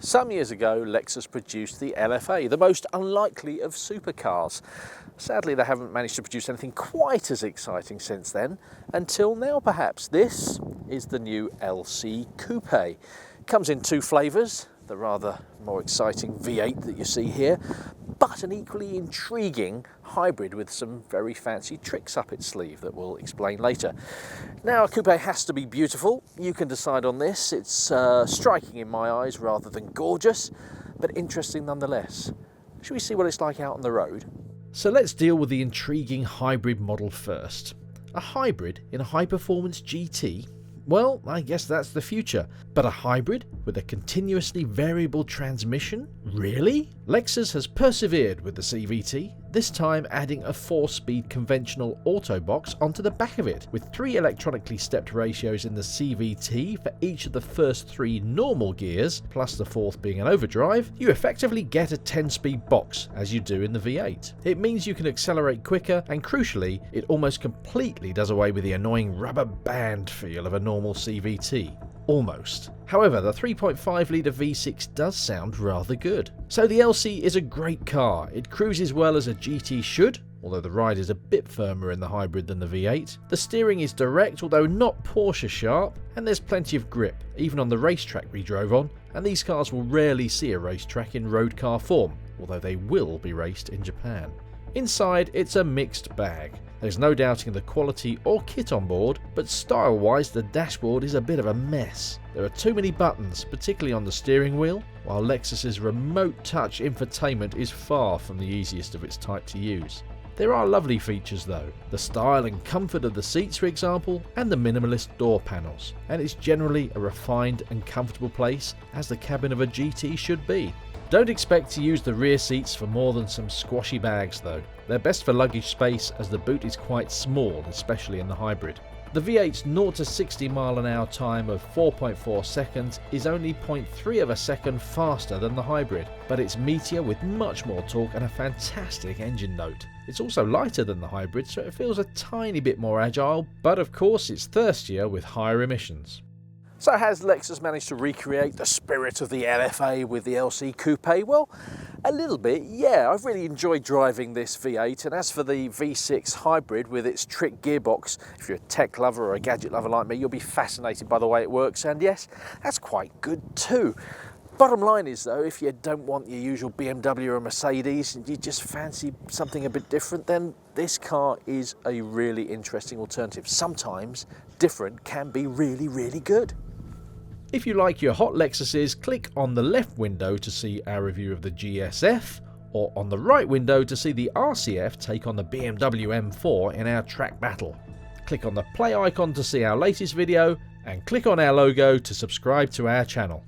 Some years ago, Lexus produced the LFA, the most unlikely of supercars. Sadly, they haven't managed to produce anything quite as exciting since then, until now perhaps. This is the new LC Coupe. It comes in two flavours, the rather more exciting V8 that you see here, but an equally intriguing hybrid with some very fancy tricks up its sleeve that we'll explain later. Now, a coupe has to be beautiful. You can decide on this. It's striking in my eyes rather than gorgeous, but interesting nonetheless. Should we see what it's like out on the road? So let's deal with the intriguing hybrid model first. A hybrid in a high-performance GT? Well, I guess that's the future. But a hybrid with a continuously variable transmission? Really? Lexus has persevered with the CVT, this time adding a 4-speed conventional auto box onto the back of it. With 3 electronically stepped ratios in the CVT for each of the first 3 normal gears, plus the 4th being an overdrive, you effectively get a 10-speed box, as you do in the V8. It means you can accelerate quicker, and crucially, it almost completely does away with the annoying rubber band feel of a normal CVT. Almost. However, the 3.5 litre V6 does sound rather good. So the LC is a great car. It cruises well as a GT should, although the ride is a bit firmer in the hybrid than the V8. The steering is direct, although not Porsche sharp, and there's plenty of grip, even on the racetrack we drove on, and these cars will rarely see a racetrack in road car form, although they will be raced in Japan. Inside, it's a mixed bag. There's no doubting the quality or kit on board, but style-wise the dashboard is a bit of a mess. There are too many buttons, particularly on the steering wheel, while Lexus's remote touch infotainment is far from the easiest of its type to use. There are lovely features though, the style and comfort of the seats for example, and the minimalist door panels, and it's generally a refined and comfortable place, as the cabin of a GT should be. Don't expect to use the rear seats for more than some squashy bags though. They're best for luggage space as the boot is quite small, especially in the hybrid. The V8's 0 to 60 mph time of 4.4 seconds is only 0.3 of a second faster than the hybrid, but it's meatier with much more torque and a fantastic engine note. It's also lighter than the hybrid, so it feels a tiny bit more agile, but of course it's thirstier with higher emissions. So has Lexus managed to recreate the spirit of the LFA with the LC Coupe? Well, a little bit, yeah. I've really enjoyed driving this V8, and as for the V6 hybrid with its trick gearbox, if you're a tech lover or a gadget lover like me, you'll be fascinated by the way it works, and yes, that's quite good too. Bottom line is though, if you don't want your usual BMW or Mercedes and you just fancy something a bit different, then this car is a really interesting alternative. Sometimes different can be really, really good. If you like your hot Lexuses, click on the left window to see our review of the GSF, or on the right window to see the RCF take on the BMW M4 in our track battle. Click on the play icon to see our latest video, and click on our logo to subscribe to our channel.